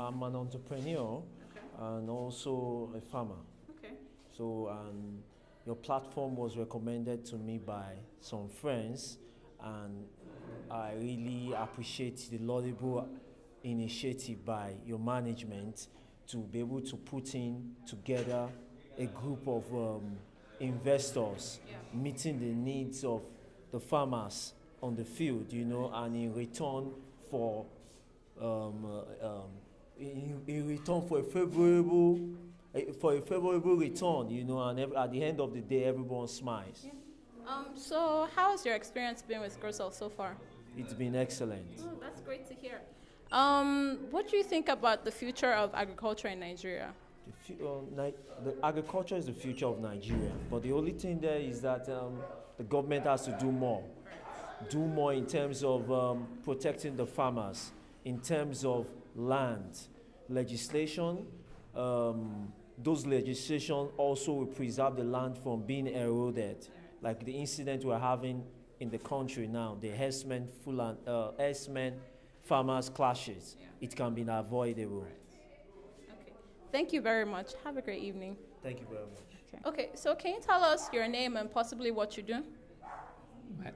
I'm an entrepreneur and also a farmer. Okay. So your platform was recommended to me by some friends, and I really appreciate the laudable initiative by your management to be able to put in together a group of investors meeting the needs of the farmers on the field, and in return for in return for a favorable return, and at the end of the day, everyone smiles. Yeah. So how has your experience been with Growsel so far? It's been excellent. Oh, that's great to hear. What do you think about the future of agriculture in Nigeria? The agriculture is the future of Nigeria, but the only thing there is that the government has to do more in terms of protecting the farmers, in terms of land legislation. Those legislation also will preserve the land from being eroded, like the incident we're having in the country now, the herdsmen farmers clashes. It can be avoidable. Okay. Thank you very much. Have a great evening. Thank you very much. Okay, so can you tell us your name and possibly what you do?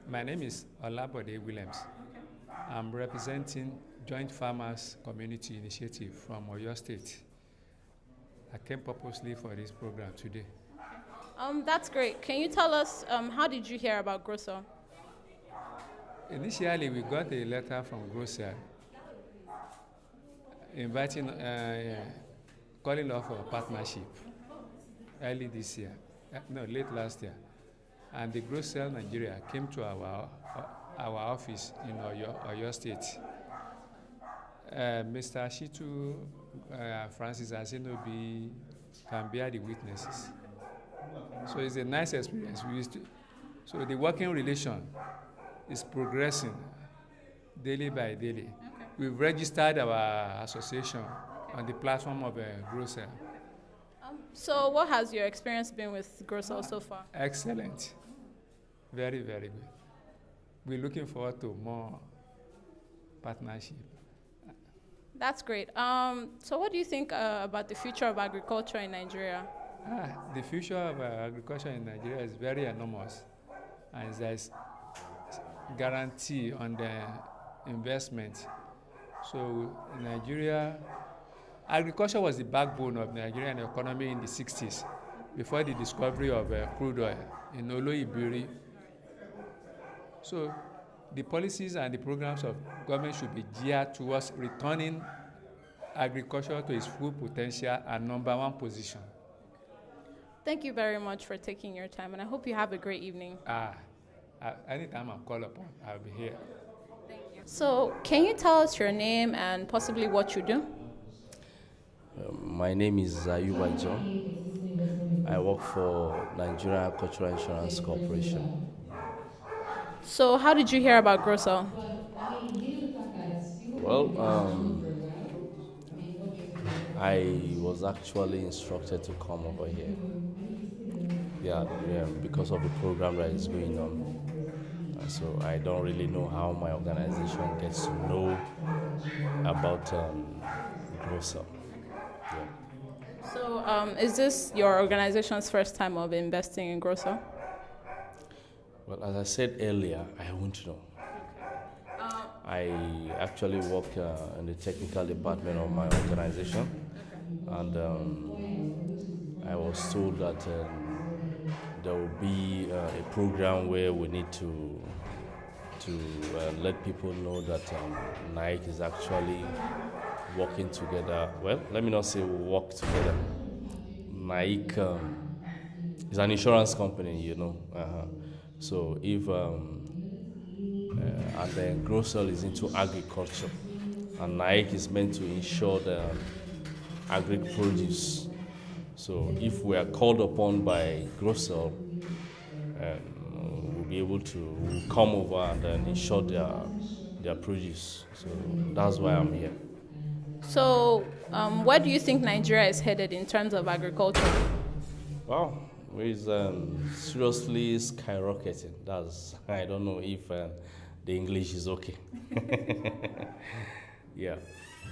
My name is Olabode Williams. I'm representing Joint Farmers Community Initiative from Oyo State. I came purposely for this program today. That's great. Can you tell us how did you hear about Growsel? Initially, we got a letter from Growsel inviting, calling off for a partnership early this year, late last year. And the Growsel Nigeria came to our office in Oyo State. Mr. Shitu Francis Azinobi can bear the witnesses. So it's a nice experience. So the working relation is progressing daily by daily. Okay. We've registered our association on the platform of Growsel. So what has your experience been with Growsel so far? Excellent. Very, very good. We're looking forward to more partnership. That's great. So what do you think about the future of agriculture in Nigeria? The future of agriculture in Nigeria is very enormous, and there's guarantee on the investment. So in Nigeria, agriculture was the backbone of the Nigerian economy in the 60s, before the discovery of crude oil in Oloibiri. So the policies and the programs of government should be geared towards returning agriculture to its full potential and number one position. Thank you very much for taking your time, and I hope you have a great evening. Anytime I'm called upon, I'll be here. Thank you. So, can you tell us your name and possibly what you do? My name is Ayuba John. I work for Nigerian Agricultural Insurance Corporation. So, how did you hear about Growsel? Well, I was actually instructed to come over here. Yeah, because of the program that is going on. So I don't really know how my organization gets to know about Growsel. Yeah. So is this your organization's first time of investing in Growsel? Well, as I said earlier, I won't know. I actually work in the technical department of my organization, and I was told that there will be a program where we need to let people know that Nike is actually working together. Well, let me not say we work together. Nike is an insurance company, So if and then Growsel is into agriculture, and Nike is meant to insure the agri produce. So if we are called upon by Growsel, we'll be able to come over and then insure their produce. So that's why I'm here. So where do you think Nigeria is headed in terms of agriculture? Well, it's seriously skyrocketing. I don't know if the English is okay. Yeah.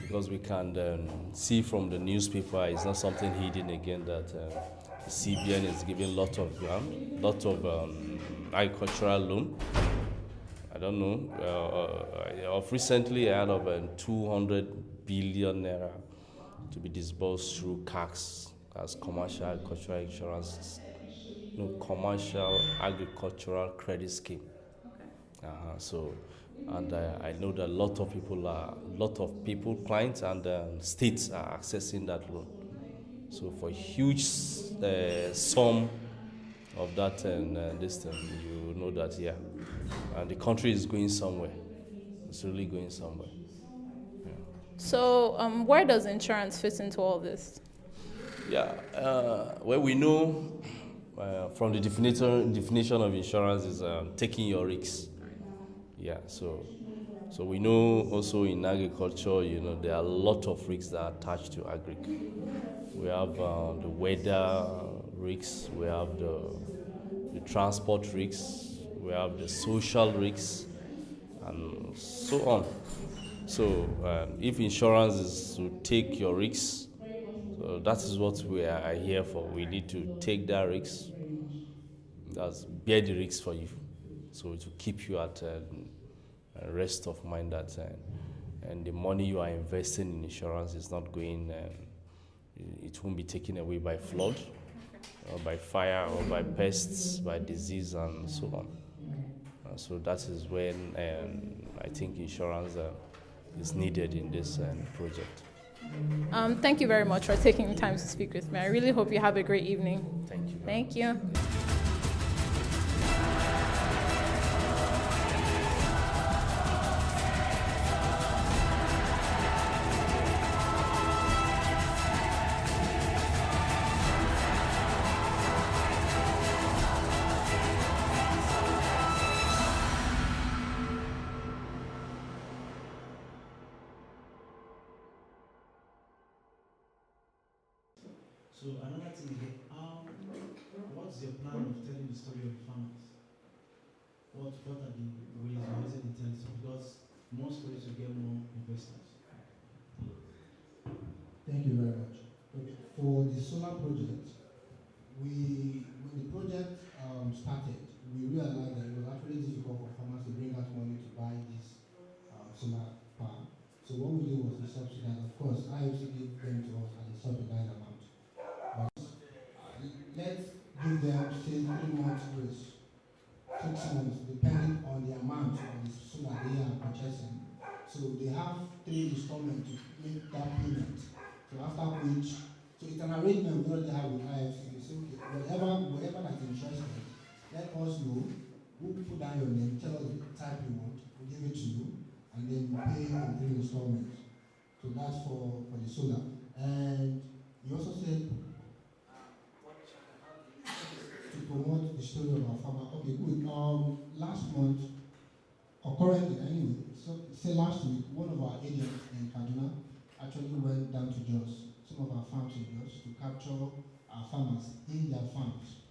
because we can see from the newspaper, it's not something hidden again, that the CBN is giving lot of agricultural loan. I don't know. Of recently, I heard of 200 billion naira to be disbursed through CACs, as commercial agricultural insurance, commercial agricultural credit scheme. So, and I know that a lot of people, clients and states are accessing that loan. So for huge sum of that and this thing, you know that and the country is going somewhere. It's really going somewhere. Yeah. So where does insurance fit into all this? Yeah, well, we know from the definition of insurance is taking your risks. Yeah, so we know also in agriculture, there are a lot of risks that are attached to agric. We have the weather risks, we have the transport risks, we have the social risks, and so on. So if insurance is to take your risks, so that is what we are here for. We need to take that risk, that's bear the risk for you, so to keep you at rest of mind that and the money you are investing in insurance is not going, it won't be taken away by flood, or by fire, or by pests, by disease, and so on. So that is when I think insurance is needed in this project. Thank you very much for taking the time to speak with me. I really hope you have a great evening. Thank you. Thank you. So another thing again, what's your plan of telling the story of the farmers? What are the ways you're using to tell the story? Because more stories will get more investors. Thank you very much. Okay. For the solar project, when the project started, we realized that it was actually difficult for farmers to bring out money to buy this solar power. So what we did was we subsidized. Of course, IFC gave them to us at a subsidized amount. Let's give them, say, 3 months grace, 6 months, depending on the amount of the solar they are purchasing. So they have 3 installments to make that payment. So after which, so it's an arrangement we already have with IFC. They say, okay, whatever that's interested, let us know. We'll put down your name, tell us the type you want, we'll give it to you, and then you pay in 3 installments. So that's for the solar. And you also said to promote the story of our farmer. Okay, good. Last month, or currently anyway, so say last week, one of our agents in Kaduna actually went down to Jos, some of our farms in Jos, to capture our farmers in their farms.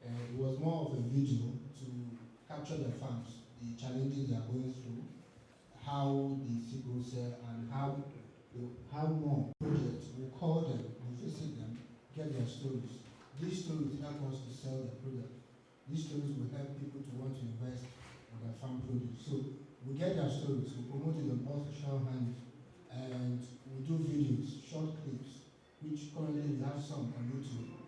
It was more of a video to capture their farms, the challenges they are going through, how they see Growsel, and how more projects will call them, will visit them, get their stories. These stories help us to sell their product. These stories will help people to want to invest in their farm produce. So we get their stories, we promote it on all social handles, and we do videos, short clips, which currently we have some on YouTube.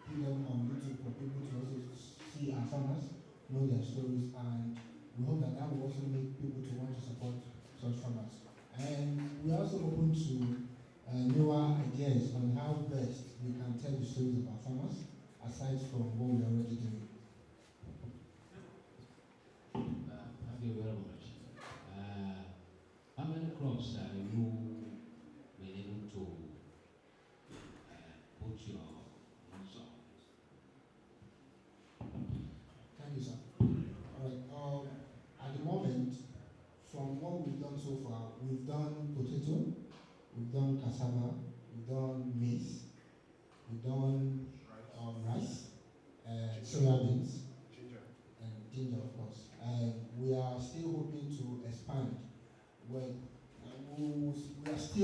Put them on YouTube for people to also see our farmers, know their stories, and we hope that will also make people to want to support such farmers. And we are also open to newer ideas on how best we can tell the stories of our farmers, aside from what we are already doing. Thank you very much. How many crops are you been able to put your hands on? Thank you, sir. All right. At the moment, from what we've done so far, we've done potato, we've done cassava, we've done maize, we've done rice, soya beans, and ginger, of course. And we are still hoping to expand. We are still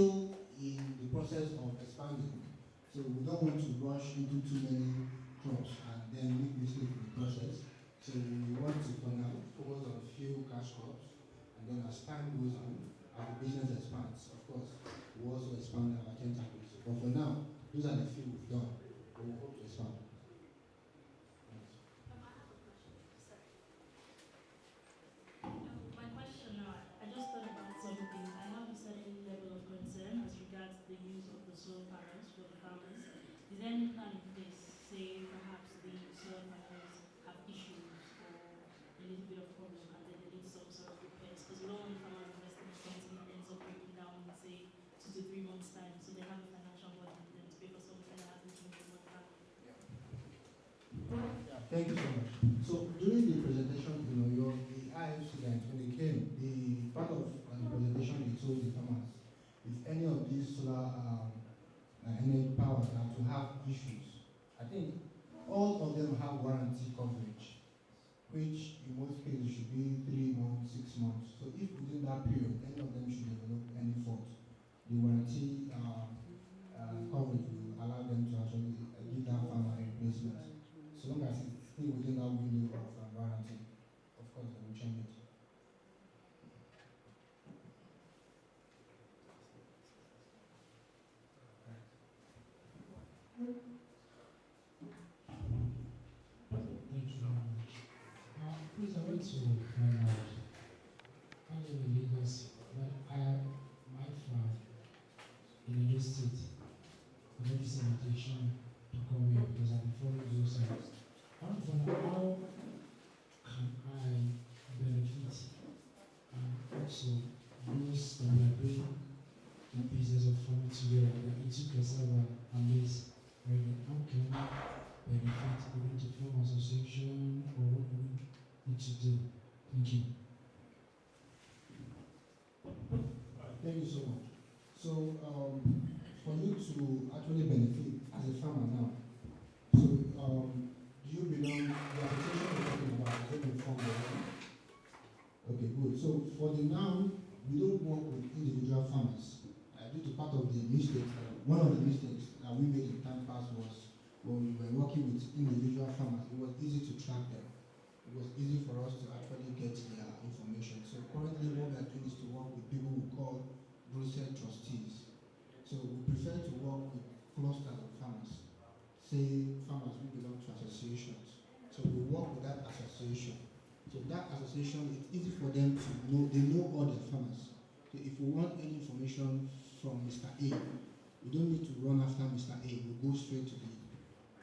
of expanding. So we don't want to rush into too many crops and then make mistakes in the process. So we want to, for now, focus on a few cash crops, and then as time goes on, as the business expands, of course, we also expand our tentacles. But for now, those are the few we've done, but we hope to expand. My question, I just thought about something. I have a certain level of concern as regards the use of the solar panels for the farmers. Is there any plan in place, say perhaps the solar panels have issues or a little bit of problem and then they need some sort of repairs? Because we don't want farmers investing in something that ends up breaking down in, say, 2 to 3 months' time, so they have a financial burden then to pay for something that hasn't been worked out. Yeah, thank you so much. So during the presentation, the IF students, when they came, the part of the presentation, they told the farmers, if any of these solar energy powers are to have issues, I think all of them have warranty coverage, which in most cases should be 3 months, 6 months. So if within that period, any of them should develop any fault, the warranty coverage will allow them to actually give that farmer a replacement. So long as it's still within that window of warranty, of course, they will change it. Thank you very much. Please, I want to find out, I live in Lagos, but my farm in a new state, I need this invitation to come here because I'm following those sites. I want to find out how can I benefit and also those that we are doing the business of farming together, we are into cassava and maize, right? How can we benefit going to farm association or what do we need to do? Thank you. Thank you so much. So for you to actually benefit as a farmer now, so do you belong, the application you're talking about, is it informed already? Okay, good. So for the now, we don't work with individual farmers. Due to part of the mistakes, one of the mistakes that we made in time past was when we were working with individual farmers, it was easy to track them. It was easy for us to actually get their information. So currently what we are doing is to work with people we call Growsel trustees. So we prefer to work with clusters of farmers, say farmers who belong to associations. So we work with that association. So that association, it's easy for them to know, they know all their farmers. So if we want any information from Mr. A, we don't need to run after Mr. A, we go straight to the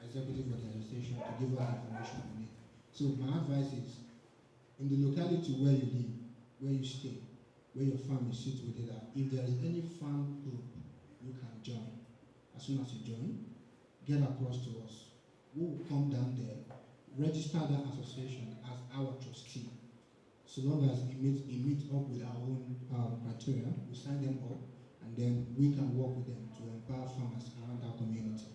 executive of the association to give us the information we need. So my advice is, in the locality where you live, where you stay, where your farm is situated at, if there is any farm group you can join, as soon as you join, get across to us. We will come down there, register that association as our trustee. So long as it meets up with our own criteria, we sign them up, and then we can work with them to empower farmers around our community.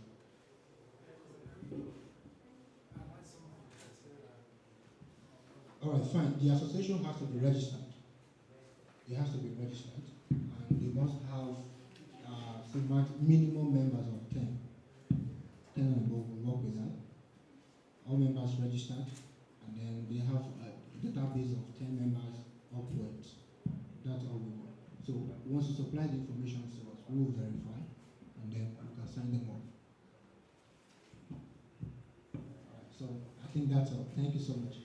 All right, fine. The association has to be registered. It has to be registered, and they must have minimum members of 10. 10 and above will work with that. All members registered, and then they have a database of 10 members upwards. That's all we want. So once you supply the information to us, we will verify, and then we can sign them off. So I think that's all. Thank you so much.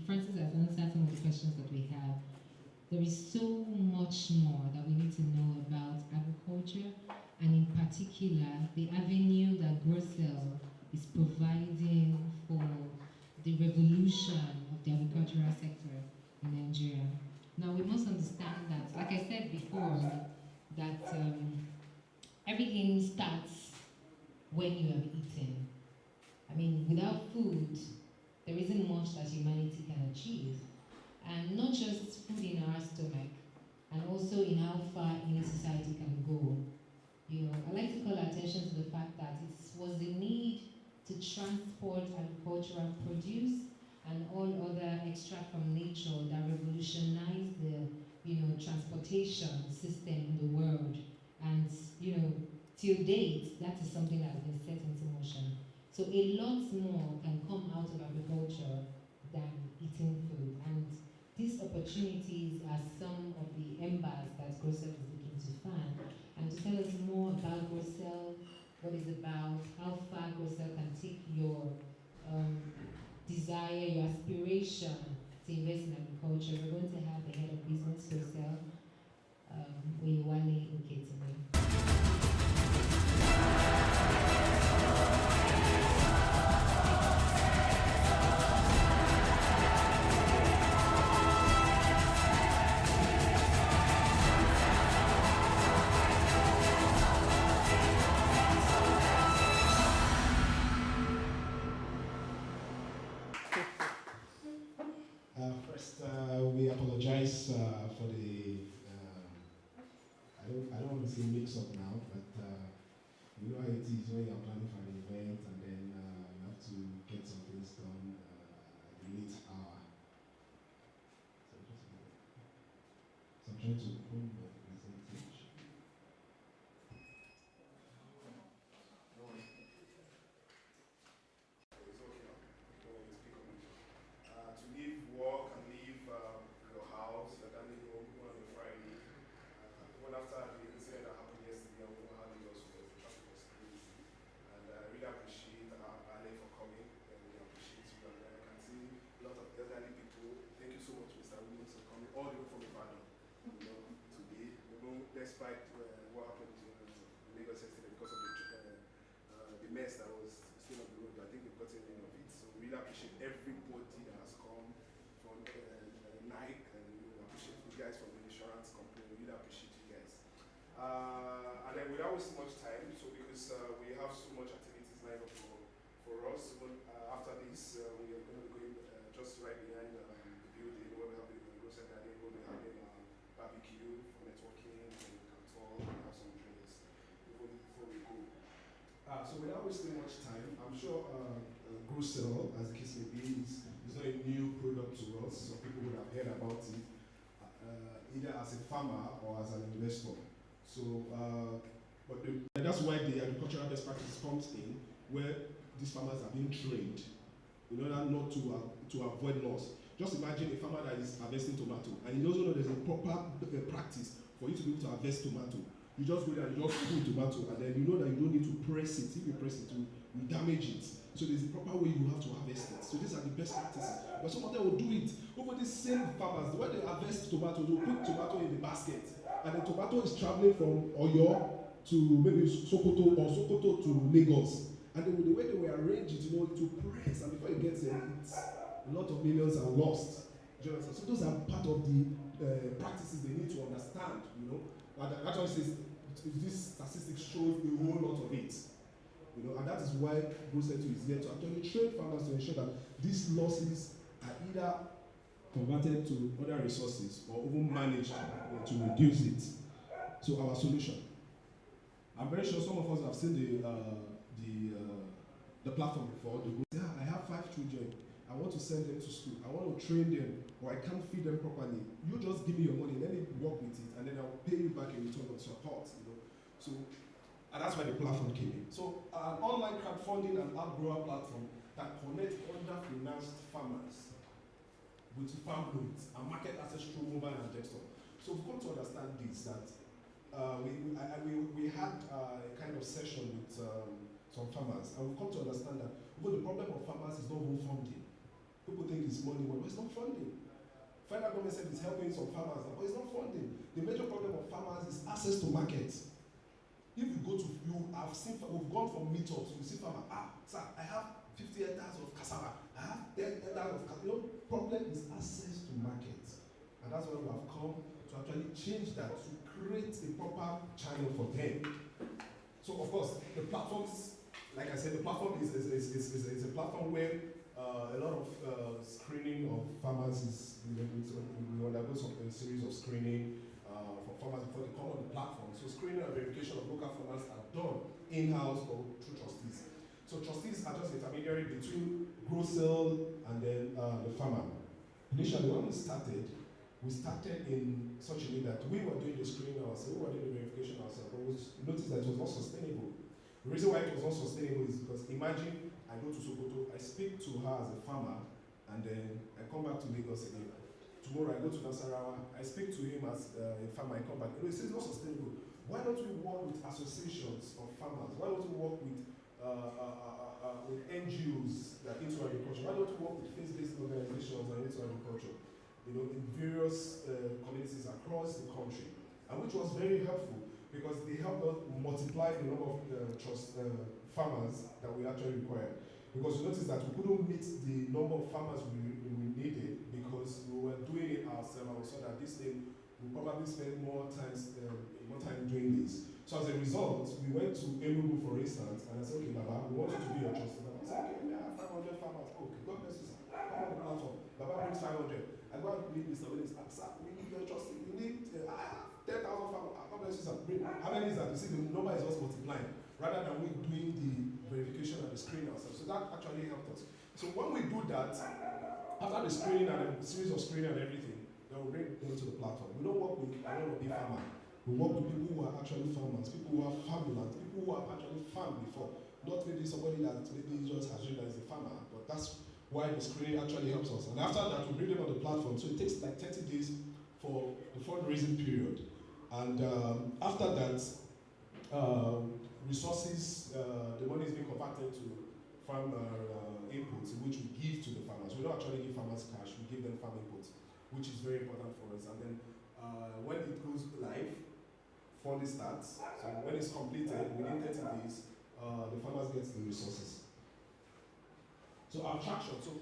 Francis has answered some of the questions that we have. There is so much more that we need to know about agriculture, and in particular, the avenue that Growsel is providing for the revolution of the agricultural sector in Nigeria. Now, we must understand that, like I said before, that everything starts when you have eaten. I I mean, without food, there isn't much that humanity can achieve. And not just food in our stomach, and also in how far any society can go. You know, I like to call attention to the fact that it was the need to transport agricultural produce and all other extract from nature that revolutionized the, transportation system in the world. And, till date, that is something that has been set into motion. So a lot more can come out of agriculture than eating food. And these opportunities are some of the embers that Growsel is looking to fan. And to tell us more about Growsel, what it's about, how far Growsel can take your desire, your aspiration to invest in agriculture, we're going to have the head of business Growsel, Oyewale Oketime. First, we apologize for the, I don't want to say mix up now, but you know how it is when you're planning for an event and then you have to get some things done at the late hour. So I'm trying to open the presentation. To leave work and leave your house, you're coming home on a Friday. Even after the incident that happened yesterday, I don't know how it was, the traffic was crazy. And I really appreciate Ale for coming. I really appreciate you. And I can see a lot of elderly people. Thank you so much, Mr. Williams, for coming all the way from Ibadan, today. Despite what happened in Lagos yesterday because of the mess that was still on the road, I think they've gotten rid of it. So we really appreciate everybody that has come from Nike, and appreciate you guys from the insurance company. We really appreciate you guys. And then without wasting much time, so because we have so much activities lined up for us, even after this, we are going to be going just right behind the building where we have the Growsel Garden, where we have the barbecue for networking, and we can talk and have some drinks before we go. So without wasting much time, I'm sure Growsel, as the case may be, is not a new product to us. Some people would have heard about it, either as a farmer or as an investor. So, that's why the agricultural best practice comes in, where these farmers are being trained in order not to avoid loss. Just imagine a farmer that is harvesting tomato, and he doesn't know there's a proper practice for you to be able to harvest tomato. You just go there and you just pull tomato, and then you know that you don't need to press it. If you press it, you damage it. So there's a proper way you have to harvest it. So these are the best practices. But some of them will do it over these same farmers. When they harvest tomatoes, they'll put tomato in the basket, and the tomato is traveling from Oyo to maybe Sokoto or Sokoto to Lagos. And the way they will arrange it, to press, and before it gets there, a lot of millions are lost. So those are part of the practices they need to understand. That's why it says this statistics shows a whole lot of it. And that is why Growsel is here to actually train farmers to ensure that these losses are either converted to other resources or even managed to reduce it. So our solution. I'm very sure some of us have seen the platform before. They go, yeah, I have 5 children. I want to send them to school. I want to train them, or I can't feed them properly. You just give me your money, let me work with it, and then I'll pay you back in return of support. So, and that's why the platform came in. So, an online crowdfunding and app grower platform that connects underfinanced farmers with farm loans and market access through mobile and desktop. So, we've come to understand this, that we had a kind of session with some farmers, and we've come to understand that the problem of farmers is not even funding. People think it's money, but it's not funding. Federal government said it's helping some farmers, but it's not funding. The major problem of farmers is access to markets. If you go to, we've gone from meetups, you see farmer, sir, I have 50 hectares of cassava, I have 10 hectares of cassava. Problem is access to markets. And that's why we have come to actually change that, to create a proper channel for them. So of course, the platforms like I said, the platform is a platform where a lot of screening of farmers is, we undergo a series of screening for farmers before they come on the platform. So screening and verification of local farmers are done in-house or through trustees. So trustees are just intermediary between Growsel and then the farmer. Initially, when we started in such a way that we were doing the screening ourselves, we were doing the verification ourselves, but we noticed that it was not sustainable. The reason why it was not sustainable is because imagine I go to Sokoto, I speak to her as a farmer, and then I come back to Lagos again. Tomorrow I go to Nasarawa, I speak to him as a farmer, I come back. You know, it's not sustainable. Why don't we work with associations of farmers? Why don't we work with NGOs that into agriculture? Why don't we work with faith-based organizations that into agriculture? You know, in various communities across the country, and which was very helpful because they helped us multiply the number of farmers that we actually required. Because we noticed that we couldn't meet the number of farmers we needed because we were doing it ourselves, and we saw that this thing we probably spend more time doing this. So as a result, we went to Enugu, for instance, and I said, okay, Baba, we want you to be a trustee. I said, okay, we have 500 farmers. Okay, God bless you, sir. Come on the platform. Baba brings 500. I go and meet Mr. Willis. Sir, we need your trustee. We need 10,000 farmers. God bless you, sir. How many is that? You see, the number is just multiplying rather than we doing the verification and the screening ourselves. So that actually helped us. So when we do that, after the screening and a series of screening and everything, then we bring them to the platform. We don't work with a farmer. We work with people who are actually farmers, people who have farmland, people who have actually farmed before. Not maybe somebody that maybe just assumed that is a farmer, but that's why the screening actually helps us. And after that, we bring them on the platform. So it takes like 30 days for the fundraising period. And after that, resources, the money is being converted to farmer inputs, which we give to the farmers. We don't actually give farmers cash, we give them farm inputs, which is very important for us. And then when it goes live, funding starts. So when it's completed, within 30 days, the farmers get the resources. So our traction. So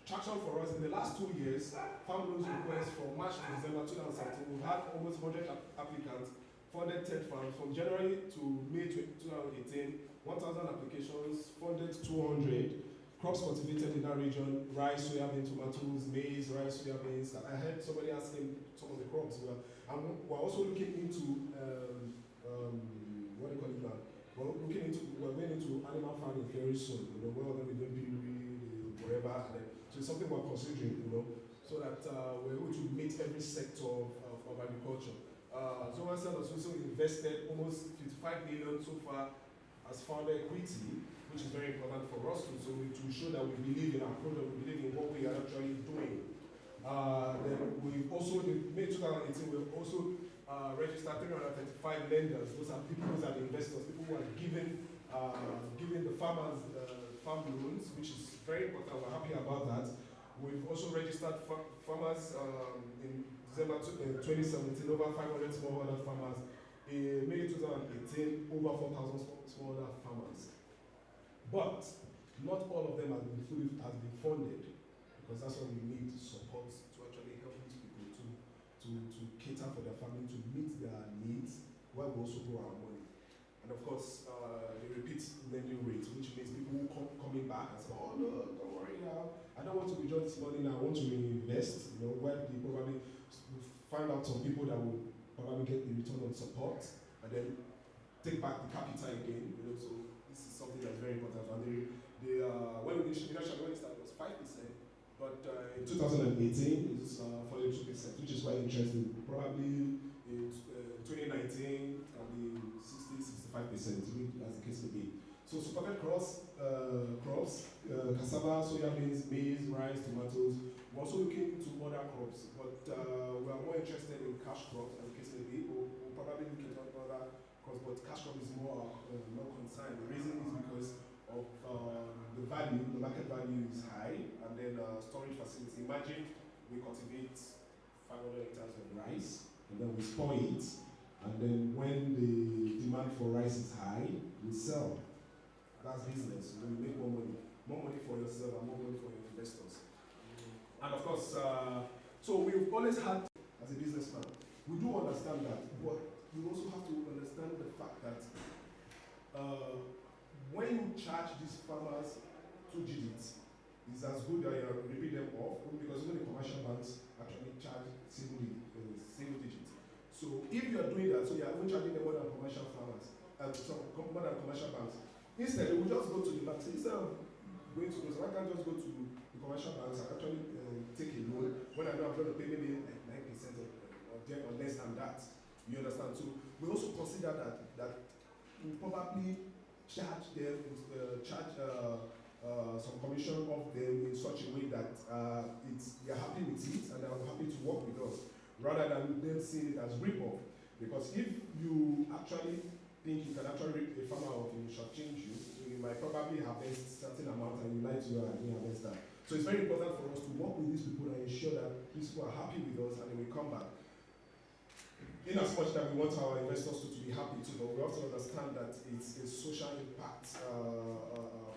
traction for us in the last 2 years, farm loans requests from March to December 2017, we've had almost 100 applicants, funded 10 farms. From January to May 2018, 1,000 applications, funded 200. Crops cultivated in that region: rice, soybean, tomatoes, maize, rice, soybeans. I heard somebody asking some of the crops. And we're also looking into what do you call it now? We're going into animal farming very soon. You know, one of them is going to be wherever. So it's something we're considering. You know, so that we're able to meet every sector of agriculture. Growsel has also invested almost 55 million so far as founder equity, which is very important for us to show that we believe in our product, we believe in what we are actually doing. Then we've also, in May 2018, we've also registered 335 lenders. Those are the investors, people who are giving the farmers farm loans, which is very important. We're happy about that. We've also registered farmers in December 2017, over 500 smallholder farmers. In May 2018, over 4,000 smallholder farmers. But not all of them have been funded, because that's what we need support to actually help these people to cater for their family, to meet their needs, while we also grow our money. And of course, the repeat lending rate, which means people who coming back and say, oh no, don't worry now, I don't want to withdraw this money now, I want to invest. You know, where they probably find out some people that will probably get the return on support and then take back the capital again. You know, so this is something that's very important. And when we initially started, it was 5%, but in 2018 it's 42%, which is quite interesting. Probably in 2019 can be 60-65%, as the case may be. So supported crops, cassava, soya beans, maize, rice, tomatoes. We're also looking into other crops, but we are more interested in cash crops, as the case may be. We'll probably look into other crops, but cash crop is more concerned. The reason is because of the value, the market value is high, and then storage facility. Imagine we cultivate 500 hectares of rice, and then we store it, and then when the demand for rice is high, we sell. That's business. You make more money for yourself and more money for your investors. And of course, so we've always had, as a businessman, we do understand that, but we also have to understand the fact that when you charge these farmers 2 digits, it's as good that you repeat them off, because even the commercial banks actually charge single digits. So if you are doing that, so you are even charging them more than commercial farmers, more than commercial banks. Instead, we just go to the banks. Instead of going to those, why can't I just go to the commercial banks and actually take a loan when I know I'm going to pay maybe like 9% or less than that? You understand? So we also consider that we probably charge them, some commission of them in such a way that they're happy with it and they're happy to work with us, rather than them seeing it as rip-off. Because if you actually think you can actually rip a farmer off, he will shortchange you, you might probably harvest a certain amount and you lie to you and you harvest that. So it's very important for us to work with these people and ensure that these people are happy with us and they will come back. In as much that we want our investors to be happy too, but we have to understand that it's a social impact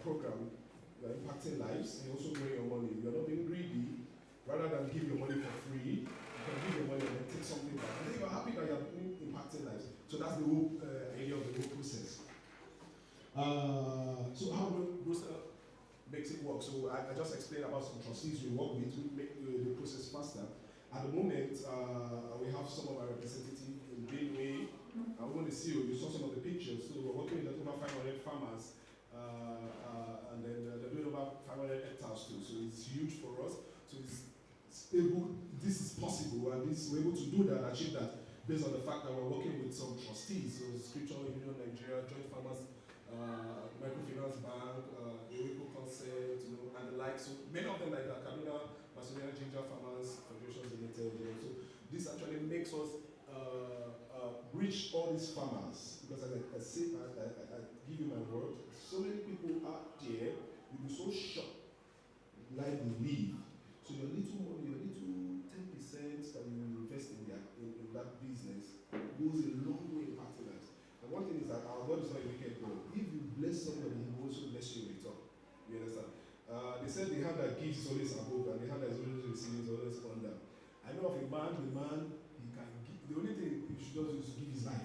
program. You're impacting lives and also growing your money. You're not being greedy. Rather than give your money for free, you can give your money and then take something back. And then you're happy that you're impacting lives. So that's the whole idea of the whole process. So how Growsel makes it work? So I just explained about some trustees we work with to make the process faster. At the moment, we have some of our representatives in Benue. I want to see you saw some of the pictures. So we're working with over 500 farmers, and then they're doing over 500 hectares too. So it's huge for us. So it's able. This is possible, and we're able to do that, achieve that, based on the fact that we're working with some trustees. So Scriptural Union Nigeria, Joint Farmers Microfinance Bank, Eco Concept, and the like. So many of them like that, Kaduna, Macedonia Ginger Farmers Federation Limited. So this actually makes us reach all these farmers, because as I say, I give you my word, so many people out there, you'll be so shocked like they live. So your little money, your little 10% that you invest in that business goes a long way impacting lives. And one thing is that our God is not a wicked God. If you bless somebody, he will also bless you in return. You understand? They said the hand that gives is always above, and the hand that is always receiving is always under. I know of a man, he can give. The only thing he should do is to give his life.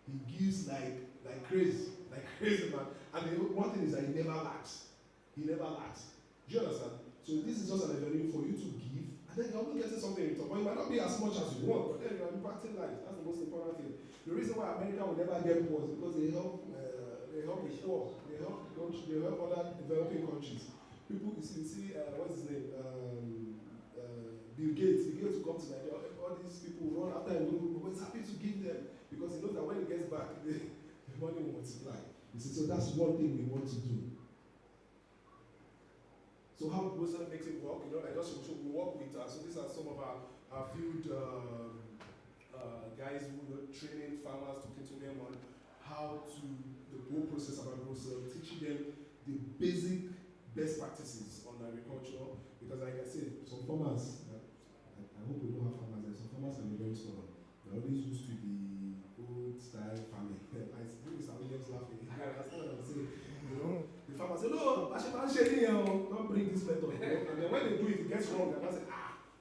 He gives like crazy, man. And the one thing is that he never lacks. He never lacks. Do you understand? So this is just an avenue for you to give, and then you're only getting something in return. But it might not be as much as you want, but then you're impacting life. That's the most important thing. The reason why America will never get poor is because they help the poor. They help other developing countries. People, you see, what's his name? Bill Gates. Bill Gates will come to Nigeria. All these people run after him, but he's happy to give them because he knows that when he gets back, the money will multiply. You see, so that's one thing we want to do. So how Growsel makes it work? I just we work with so these are some of our field guys who are training farmers, talking to them on how to the whole process about Growsel, teaching them the basic best practices on agriculture. Because like I said, some farmers, I hope we don't have farmers there, some farmers can be very stubborn. They're always used to the old style farming. I see Mr. Williams laughing. That's what I'm saying. The farmer say, no, I don't bring this method. And then when they do it, it gets wrong. And I say,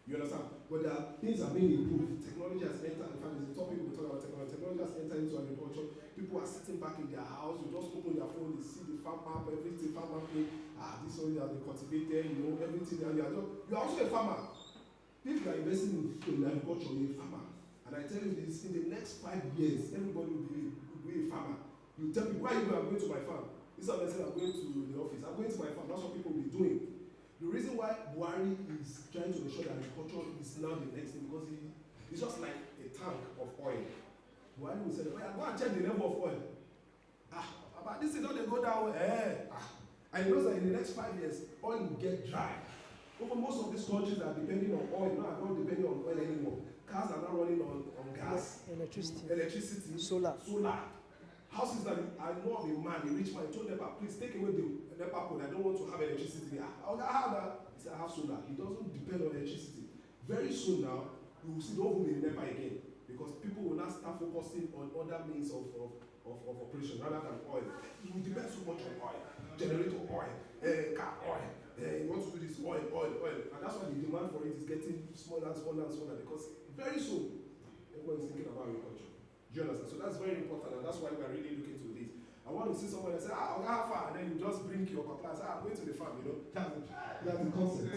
you understand? But things are being improved. Technology has entered. In fact, there's a topic we talk about technology. Technology has entered into agriculture. People are sitting back in their house. You just open your phone, they see the farm map, everything, farm mapping. This one has been cultivated, everything. And you're also a farmer. If you are investing in agriculture, you're a farmer. And I tell you this, in the next 5 years, everybody will be a farmer. You tell people, why are you going? I'm going to my farm. Instead of saying I'm going to the office, I'm going to my farm. That's what people will be doing. The reason why Buhari is trying to ensure that agriculture is now the next thing, because it's just like a tank of oil. Buhari will say, go and check the level of oil. But this is not they go down. And he knows that in the next 5 years, oil will get dry. Over most of these countries are depending on oil, not depending on oil anymore. Cars are now running on gas, electricity, solar. Houses that I know of a man, a rich man, he told NEPA, please take away the NEPA code. I don't want to have electricity. How that? He said, I have solar. It doesn't depend on electricity. Very soon now, you will see the whole in NEPA again, because people will now start focusing on other means of operation rather than oil. It will depend so much on oil, generator oil, car oil. You want to do this oil, and that's why the demand for it is getting smaller and smaller and smaller, because very soon everyone is thinking about agriculture. Do you understand? So that's very important, and that's why we are really looking to this. I want to see someone and say, I'll go how far, and then you just bring your cutlass, I'm going to the farm, that's the concept.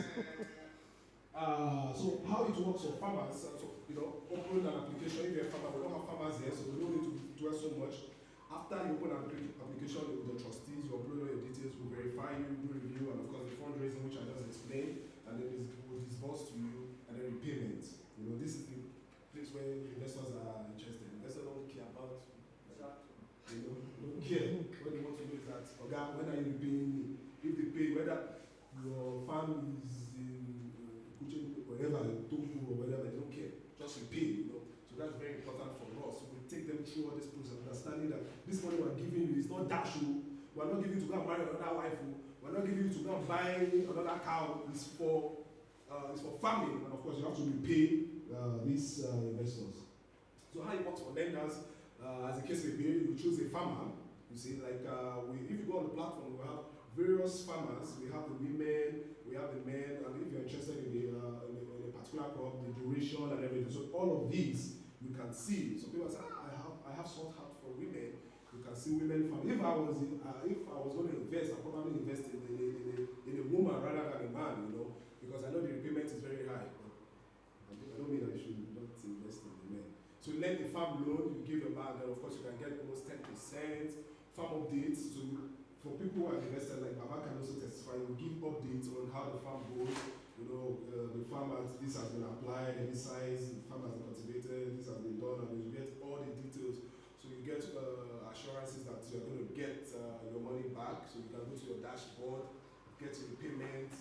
So how it works for farmers, open an application. If you're a farmer, we don't have farmers here, so we don't need to dwell so much. After you open an application with the trustees, you upload all your details, we'll verify you, do review, and of course the fundraising, which I just explained, and then we'll disburse to you, and then repayment. This is the place where investors are interested. Investors don't care about don't care. What they want to know is that, okay, when are you repaying me? If they pay, whether your farm is in wherever, Togo or whatever, they don't care. Just repay, So that's very important for us. We take them through all this process, understanding that this money we're giving you is not dash you. We're not giving you to go and marry another wife. We're not giving you to go and buy another cow. It's for farming, and of course you have to repay these investors. So how it works for lenders, as the case may be, you choose a farmer. You see, like if you go on the platform, we have various farmers. We have the women, we have the men, and if you're interested in a particular crop, the duration and everything. So all of these you can see. So people say, I have sought out for women. You can see women farm. If I was going to invest, I probably invest in a woman rather than a man, because I know the repayment is very high. But I don't mean I should not invest in the men. So you lend a farm loan, you give your man, and of course you can get almost 10%. Farm updates. So for people who are invested, like Baba can also testify, you give updates on how the farm goes. The farm this has been applied, any size, the farm has been cultivated, this has been done, and you get all the details. So you get assurances that you're going to get your money back. So you can go to your dashboard, get your payment,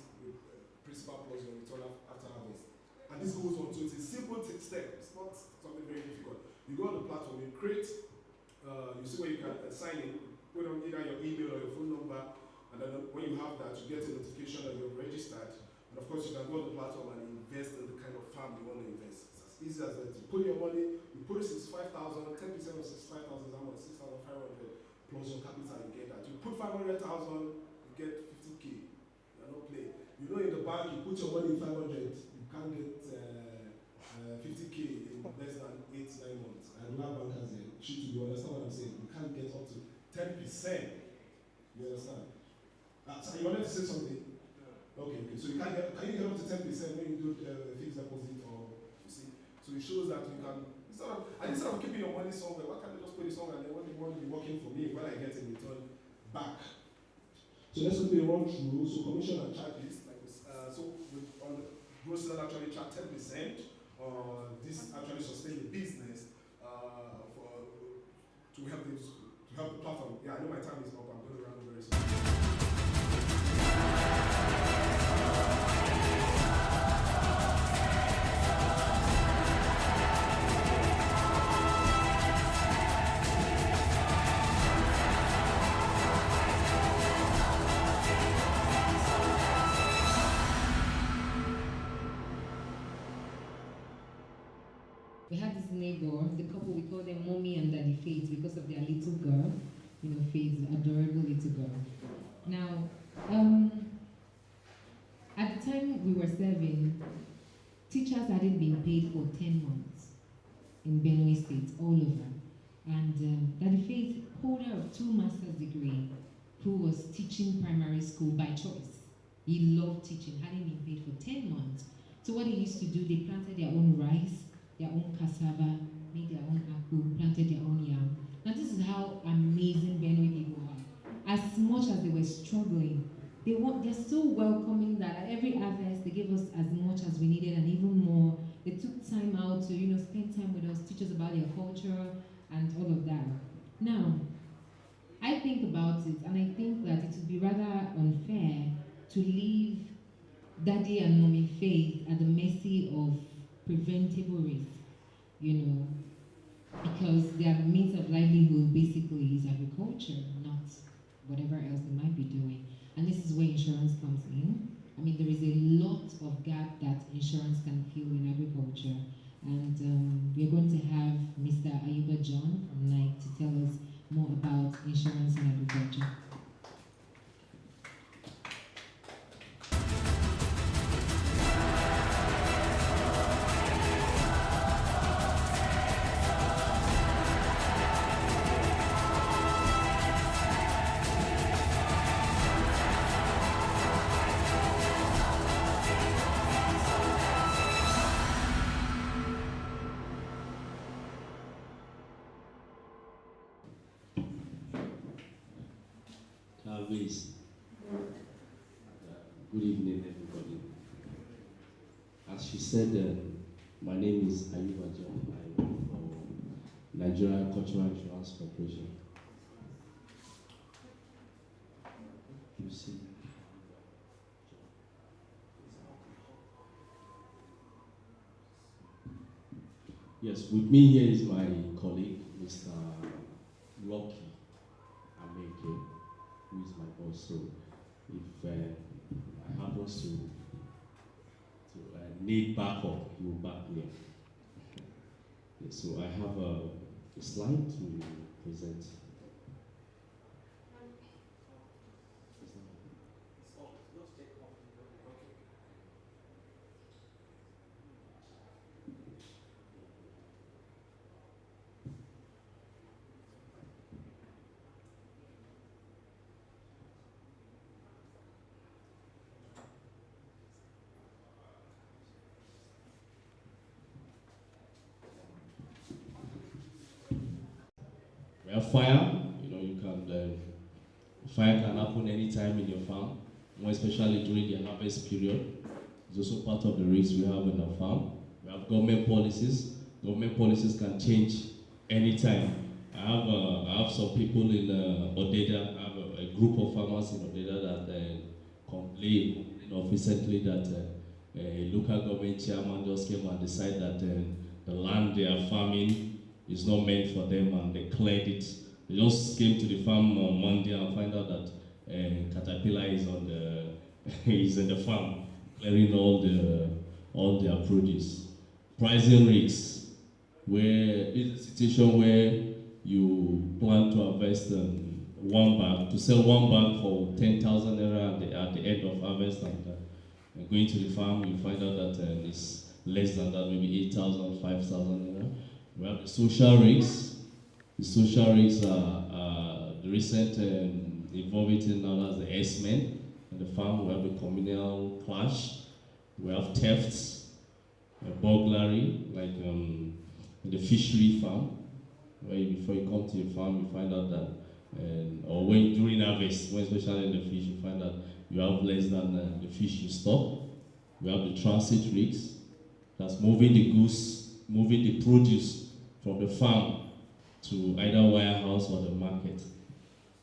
principal plus your return after harvest. And this goes on. So it's a simple step. It's not something very difficult. You go on the platform, you create, you see where you can sign in, put on either your email or your phone number, and then when you have that, you get a notification that you're registered. And of course, you can go on the platform and invest in the kind of farm you want to invest. It's as easy as that. You put your money, you put it 65,000, 10% of 65,000 is how much? 6,500 plus your capital, you get that. You put 500,000, you get 50K. You're not playing. In the bank, you put your money in 500, you can't get 50K in less than 8-9 months. I don't have bankers here. You understand what I'm saying? You can't get up to 10%. You understand? So you wanted to say something? Okay. So can you get up to 10% when you do fixed deposit, or you see? So it shows that you can instead of keeping your money somewhere, why can't you just put it somewhere and then when the money be working for me when I get a return back? So let's quickly run through. So commission and charges, on the Growsel actually charge 10%. This actually sustain the business to help the platform. Yeah, I know my time is up. I'm going to run very soon. We had this neighbor, the couple, we call them Mommy and Daddy Faith because of their little girl. Faith, adorable little girl. Now, at the time we were serving, teachers hadn't been paid for 10 months in Benue State, all over. And Daddy Faith, holder of 2 master's degree, who was teaching primary school by choice. He loved teaching, hadn't been paid for 10 months. So what they used to do, they planted their own rice, their own cassava, made their own akpu, planted their own yam. Now this is how amazing Benue people are. As much as they were struggling, they're so welcoming that at every harvest they gave us as much as we needed and even more. They took time out to spend time with us, teach us about their culture and all of that. Now, I think about it and I think that it would be rather unfair to leave Daddy and Mommy Faith at the mercy of preventable risk, because their means of livelihood basically is agriculture, not whatever else they might be doing. And this is where insurance comes in. I mean, there is a lot of gap that insurance can fill in agriculture. And we're going to have Mr. Ayuba John from NIC to tell us more about insurance in agriculture. abreast. Good evening, everybody. As she said, my name is Ayuba John. I work for Nigeria Cultural Insurance Corporation. You see. Yes, with me here is my colleague, Mr. Lucky Ameke, who is my boss. So if I happen to need backup, he will back me up. Yes, so I have a slide to present. Well, fire, you can, fire can happen anytime in your farm, more especially during the harvest period. It's also part of the risks we have in our farm. We have government policies. Government policies can change anytime. I have some people in Odeda. I have a group of farmers in Odeda that complain recently that a local government chairman just came and decided that the land they are farming is not meant for them, and they cleared it. They just came to the farm on Monday and find out that Caterpillar is on the is in the farm, clearing all their produce. Pricing risks, where it's a situation where you plan to harvest one bag, to sell one bag for 10,000 naira at the end of harvest, and going to the farm, you find out that it's less than that, maybe 8,000, 5,000 naira. We have the social risks. The social risks are the recent involvement known as the S-men in the farm. We have the communal clash. We have thefts, burglary, like in the fishery farm, where before you come to your farm, you find out that, or when during harvest, when especially in the fish, you find that you have less than the fish you stock. We have the transit risks. That's moving the goods, moving the produce from the farm to either warehouse or the market.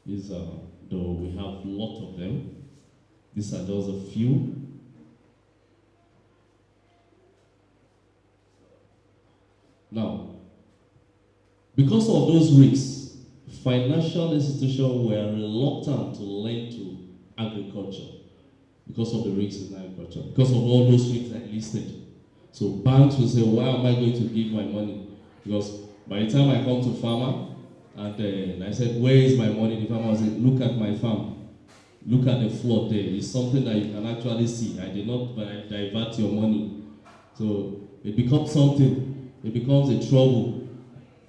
These are, though we have a lot of them, these are just a few. Now, because of those risks, financial institutions were reluctant to lend to agriculture because of the risks in agriculture, because of all those risks I listed. So banks will say, why am I going to give my money? Because by the time I come to farmer, and I said, where is my money? The farmer said, look at my farm. Look at the flood there. It's something that you can actually see. I did not divert your money. So it becomes something. It becomes a trouble.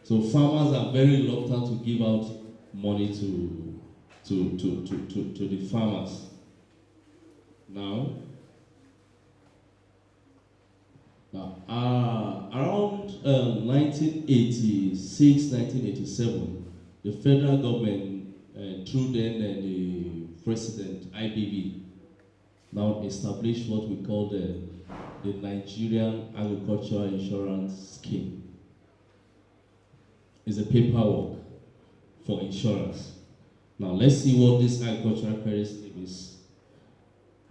So farmers are very reluctant to give out money to the farmers. Now, around 1986, 1987, the federal government, through then the president, IBB, now established what we call the Nigerian Agricultural Insurance Scheme. It's a paperwork for insurance. Now let's see what this agricultural credit scheme is.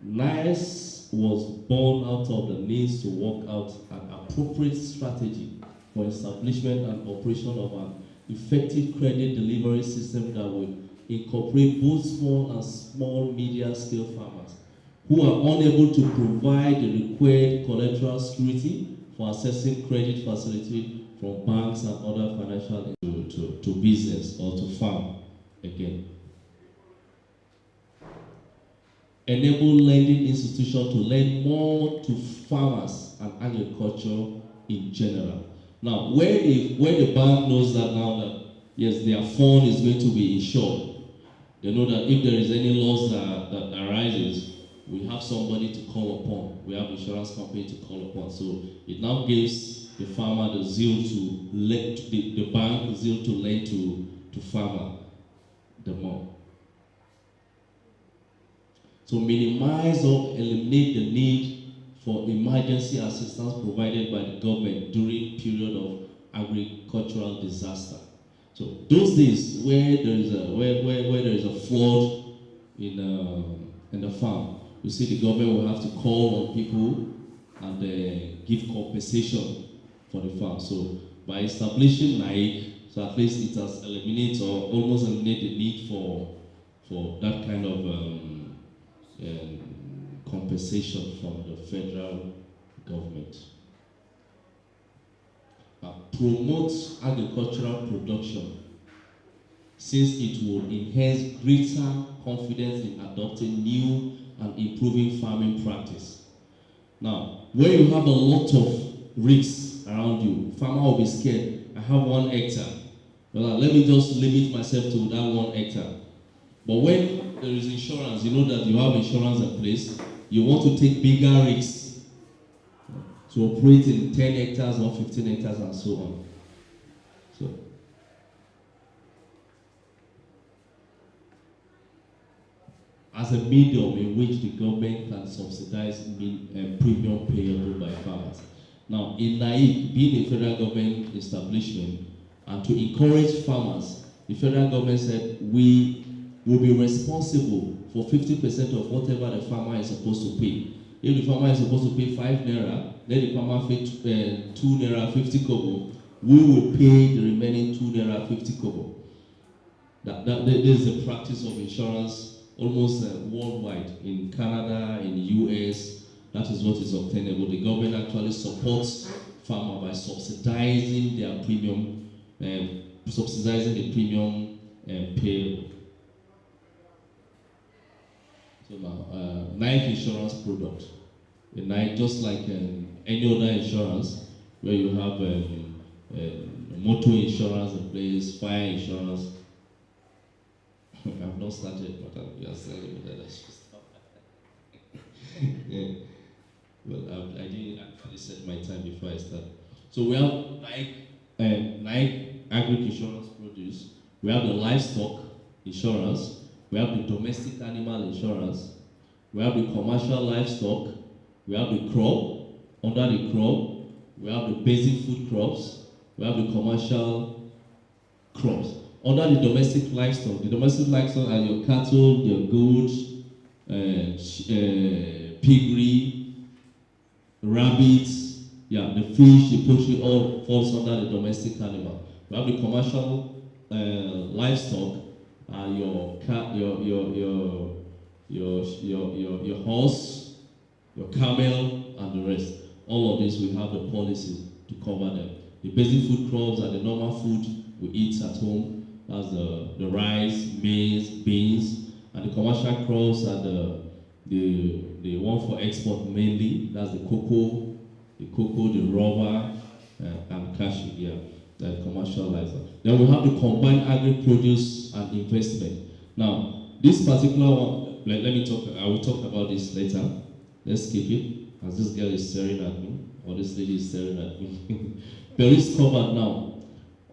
NICE was born out of the needs to work out an appropriate strategy for establishment and operation of an effective credit delivery system that will incorporate both small and small medium scale farmers who are unable to provide the required collateral security for accessing credit facility from banks and other financial to business or to farm again. Enable lending institutions to lend more to farmers and agriculture in general. Now, when the bank knows that now that yes, their fund is going to be insured, they know that if there is any loss that arises, we have somebody to call upon. We have insurance company to call upon. So it now gives the farmer the zeal to lend, the bank the zeal to lend to farmer the more. to minimize or eliminate the need for emergency assistance provided by the government during period of agricultural disaster. So those days where there is a flood in the farm, you see the government will have to call on people and give compensation for the farm. So by establishing NAIC, so at least it has eliminated or almost eliminated the need for that kind of compensation from the federal government. Promotes agricultural production since it will enhance greater confidence in adopting new and improving farming practice. Now, when you have a lot of risks around you, farmer will be scared. I have 1 hectare. Well, let me just limit myself to that 1 hectare. But when there is insurance, you know that you have insurance in place, you want to take bigger risks to operate in 10 hectares or 15 hectares and so on. So, as a medium in which the government can subsidize premium payable by farmers. Now, in NAIC, being a federal government establishment, and to encourage farmers, the federal government said we will be responsible for 50% of whatever the farmer is supposed to pay. If the farmer is supposed to pay 5 naira, let the farmer pay 2 naira 50 kobo, we will pay the remaining 2 naira 50 kobo. That is the practice of insurance almost worldwide. In Canada, in the US, that is what is obtainable. The government actually supports farmers by subsidizing their premium, subsidizing the premium payable. So now, NAIC insurance product. NAIC, just like any other insurance, where you have motor insurance in place, fire insurance. I've not started, but we are selling it. That I should stop. Yeah. Well, I didn't actually set my time before I start. So we have NAIC agri insurance produce. We have the livestock insurance. We have the domestic animal insurance. We have the commercial livestock. We have the crop. Under the crop, we have the basic food crops. We have the commercial crops. Under the domestic livestock are your cattle, your goats, piggery, rabbits, the fish, the poultry, all falls under the domestic animal. We have the commercial livestock. Your horse, your camel, and the rest. All of this, we have the policy to cover them. The basic food crops are the normal food we eat at home. That's the rice, maize, beans, and the commercial crops are the one for export mainly. That's the cocoa, the rubber, and cashew. The commercial livestock. Then we have the combined agri-produce and investment. Now, this particular one, let me talk. I will talk about this later. Let's skip it, as this girl is staring at me, or this lady is staring at me. But it's covered now.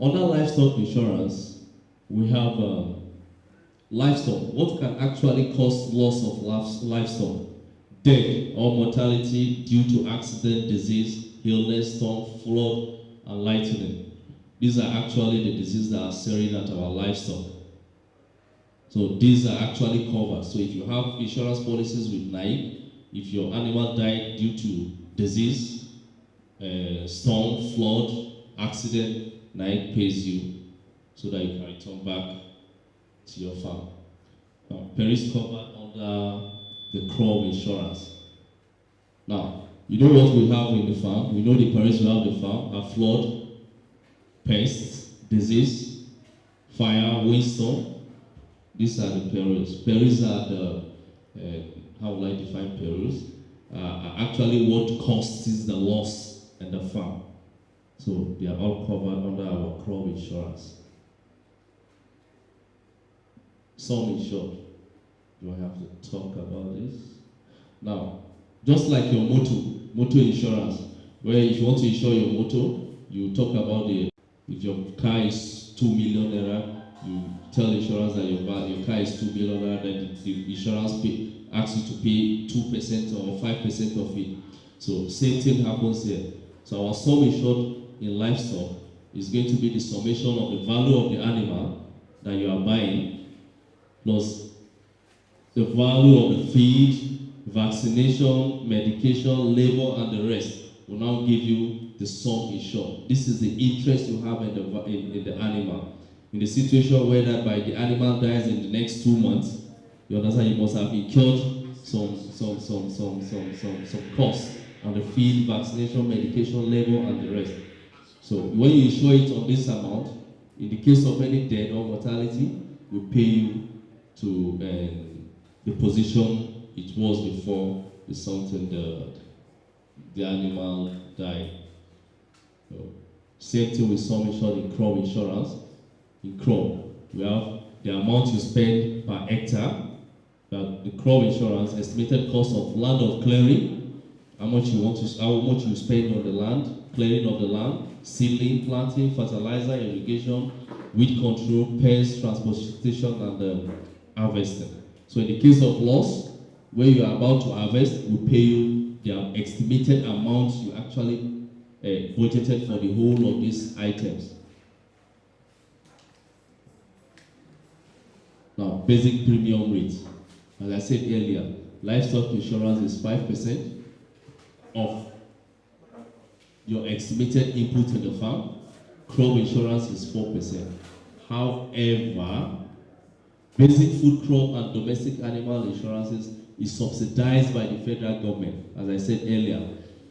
Under livestock insurance, we have livestock. What can actually cause loss of livestock? Death or mortality due to accident, disease, illness, storm, flood, and lightning. These are actually the diseases that are staring at our livestock. So these are actually covered. So if you have insurance policies with NAIC, if your animal died due to disease, storm, flood, accident, NAIC pays you so that you can return back to your farm. Peris covered under the crop insurance. Now, you know what we have in the farm. We know the perils we have in the farm are flood, pests, disease, fire, windstorm. These are the perils. Perils are the, how would I define perils? Are actually what causes the loss in the farm. So they are all covered under our crop insurance. Some insured. Do I have to talk about this? Now, just like your motor insurance, where if you want to insure your motor, you talk about if your car is 2 million naira, you tell insurance that your car is 2 million naira, then the insurance ask you to pay 2% or 5% of it. So same thing happens here. So our sum insured in livestock is going to be the summation of the value of the animal that you are buying plus the value of the feed, vaccination, medication, labor, and the rest will now give you the sum insured. This is the interest you have in the animal. In the situation where that by the animal dies in the next 2 months, you understand you must have incurred some costs on the feed, vaccination, medication, labor, and the rest. So when you insure it on this amount, in the case of any death or mortality, we pay you to the position it was before the animal died. So, same thing with sum insured in crop insurance. In crop, we have the amount you spend per hectare, that the crop insurance estimated cost of land of clearing, how much you spend on the land, clearing of the land, seedling, planting, fertilizer, irrigation, weed control, pest, transportation, and harvesting. So in the case of loss, where you are about to harvest, we pay you the estimated amount you actually budgeted for the whole of these items. Now, basic premium rate. As I said earlier, livestock insurance is 5% of your estimated input in the farm. Crop insurance is 4%. However, basic food crop and domestic animal insurances is subsidized by the federal government. As I said earlier,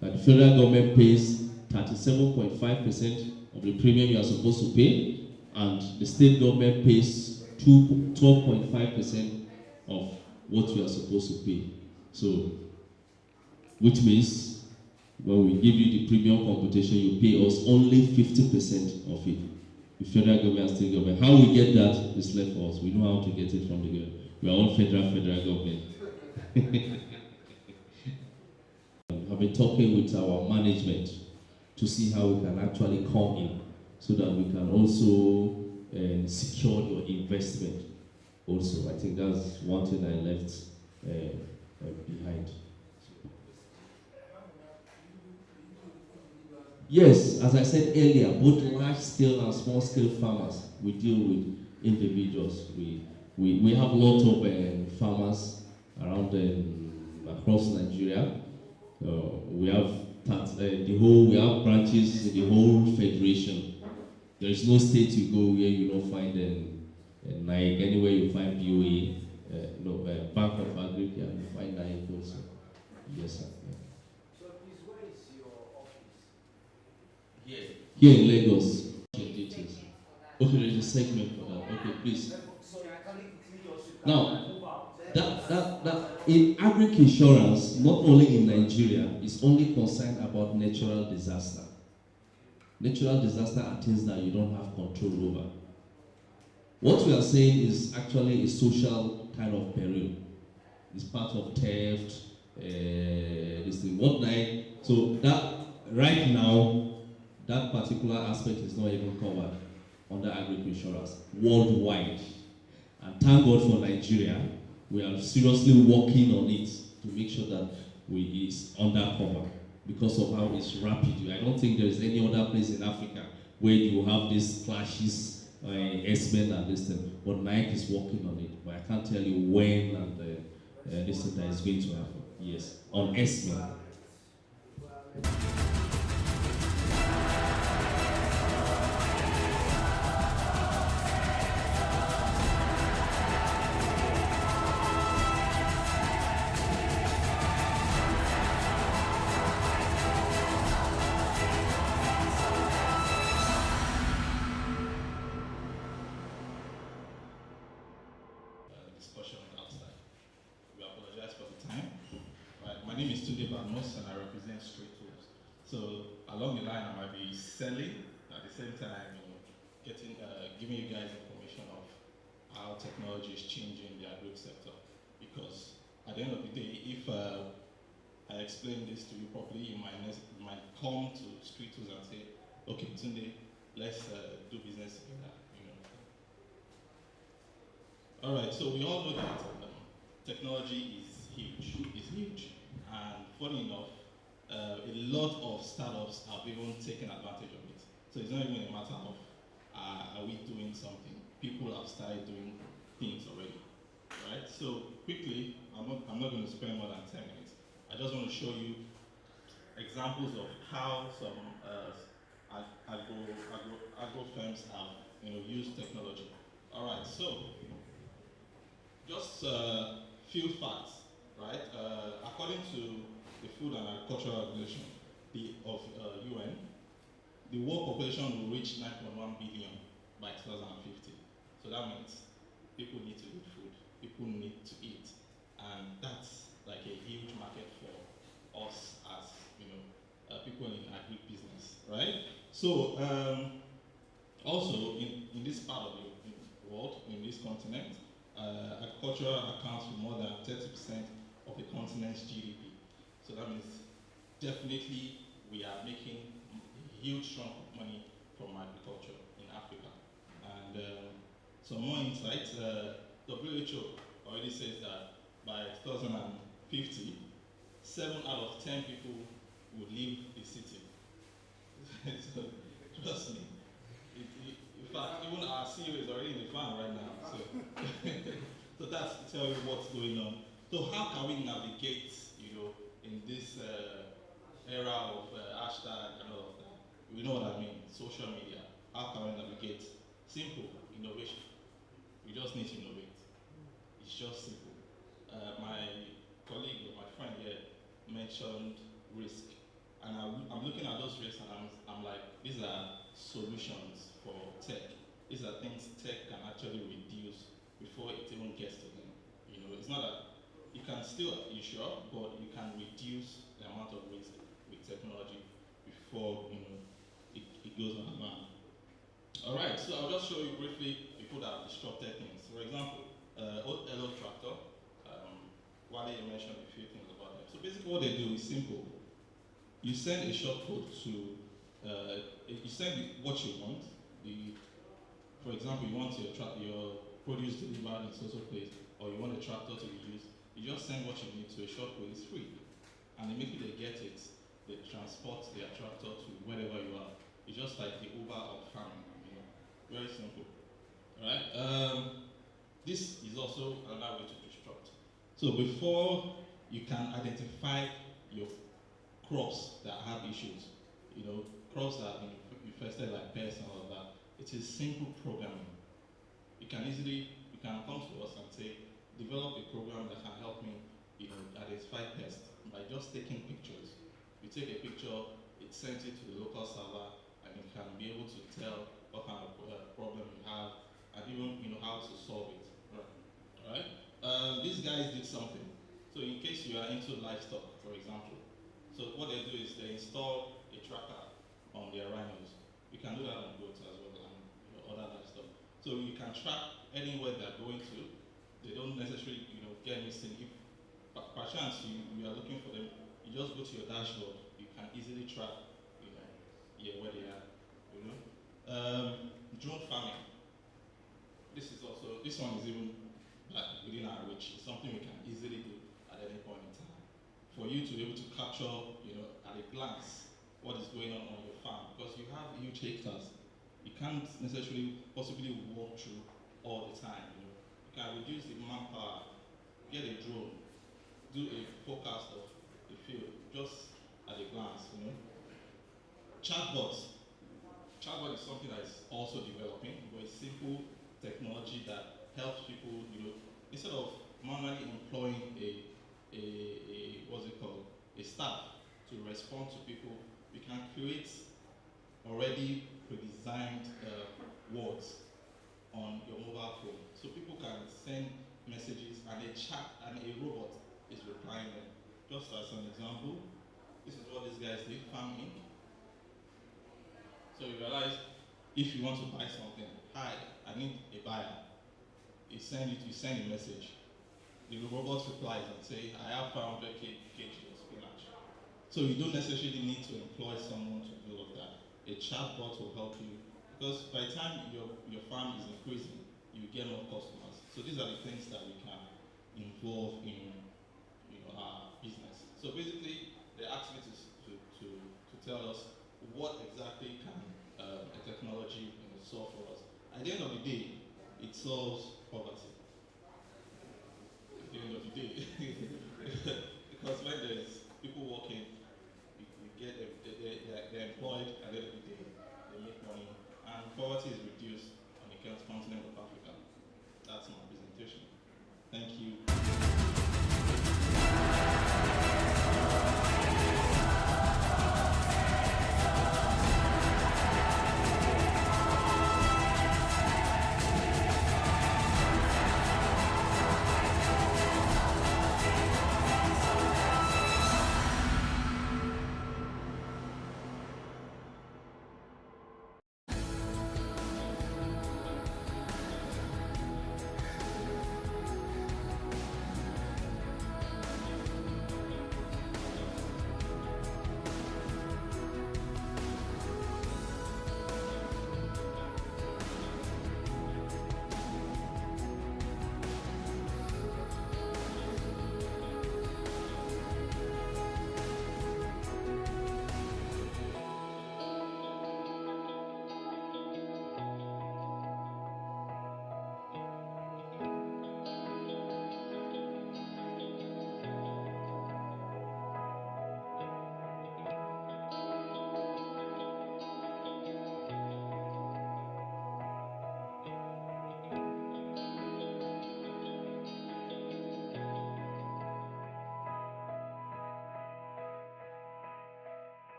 that the federal government pays 37.5% of the premium you are supposed to pay, and the state government pays 12.5% of what you are supposed to pay. So, which means when we give you the premium computation, you pay us only 50% of it. The federal government and state government. How we get that is left for us. We know how to get it from the government. We are all federal government. I've been talking with our management to see how we can actually come in so that we can also secure your investment. Also, I think that's one thing I left behind. Yes, as I said earlier, both large-scale and small-scale farmers, we deal with individuals. We have a lot of farmers around across Nigeria. We have we have branches in the whole federation. There is no state you go where you don't find NAIC. Anywhere you find BOA, Bank of Agriculture, you find NAIC also. Yes, sir. Yeah. So please, where is your office? Here in Lagos. Okay, there's a segment for that. Okay, please. Now, that in agric insurance, not only in Nigeria, is only concerned about natural disaster. Natural disaster are things that you don't have control over. What we are saying is actually a social kind of peril. It's part of theft, this thing, whatnot. So that right now, that particular aspect is not even covered under agric insurance worldwide. And thank God for Nigeria, we are seriously working on it to make sure that it's under cover because of how it's rapid. I don't think there is any other place in Africa where you have these clashes, S-Men and this thing. But Nike is working on it. But I can't tell you when and this thing that is going to happen. Yes, on S-Men. So along the line, I might be selling at the same time, giving you guys information of how technology is changing the agri sector. Because at the end of the day, if I explain this to you properly, you might come to Street Tools and say, okay, Tunde, let's do business together. All right. So we all know that technology is huge. It's huge. And funny enough, a lot of startups have even taken advantage of it. So it's not even a matter of are we doing something? People have started doing things already, right? So quickly, I'm not going to spend more than 10 minutes. I just want to show you examples of how some agro firms have used technology. All right, so just few facts, right? According to the Food and Agricultural Organization of UN, the world population will reach 9.1 billion by 2050. So that means people need to eat food, people need to eat, and that's like a huge market for us as people in agribusiness, right? So also in this part of the world, in this continent, agriculture accounts for more than 30% of the continent's GDP. So that means definitely we are making a huge chunk of money from agriculture in Africa. And some more insights, WHO already says that by 2050, 7 out of 10 people will leave the city. So, trust me. In fact, even our CEO is already in the farm right now. So, so that's to tell you what's going on. So how can we navigate, in this era of hashtag and all of that? We know what I mean, social media. How can we navigate? Simple, innovation. We just need to innovate. It's just simple. My colleague or my friend here mentioned risk. And I'm looking at those risks and I'm like, these are solutions for tech. These are things tech can actually reduce before it even gets to them. It's not that you can still insure, but you can reduce the amount of risk with technology before it goes on land. All right, so I'll just show you briefly people that have disrupted things. For example, Hello Tractor. Wale mentioned a few things about them. So basically, what they do is simple. You send a short code to, you send what you want. For example, you want your produce delivered in social place, or you want a tractor to be used. You just send what you need to a short code. It's free, and immediately they get it. They transport their tractor to wherever you are. It's just like the Uber of farming. Very simple. All right. This is also another way to disrupt. So before you can identify your crops that have issues, crops that have been infested like pests and all of that, it is simple programming. You can come to us and say, develop a program that can help me, identify pests by just taking pictures. You take a picture, it sends it to the local server, and you can be able to tell what kind of problem you have, and even how to solve it. All right. These guys did something. So in case you are into livestock, for example, so what they do is they install a tracker on their rhinos. You can do that on goats as well and other livestock. So you can track anywhere they're going to. They don't necessarily get missing. If by chance you are looking for them, you just go to your dashboard. You can easily track where they are. Drone farming. This one is even within our reach. It's something we can easily do at any point in time. For you to be able to capture, at a glance, what is going on your farm, because you have huge hectares. You can't necessarily possibly walk through all the time. You can reduce the manpower, get a drone, do a forecast of the field just at a glance. Chatbots. Chatbot is something that is also developing, but it's simple technology that helps people, instead of manually employing a staff to respond to people, we can create already pre-designed words on your mobile phone. So people can send messages and a chat and a robot is replying them. Just as an example, this is what these guys did, Farm Inc. So you realize if you want to buy something, hi, I need a buyer. You send a message. The robot replies and say, I have 500 kg of spinach. So you don't necessarily need to employ someone to do all of that. A chatbot will help you, because by the time your farm is increasing, you get more customers. So these are the things that we can involve in business. So basically, they asked me to tell us what exactly can a technology solve for us. At the end of the day, it solves poverty. At the end of the day, because when there's people working, you get they're employed. At the end of the day, they make money, and poverty is reduced.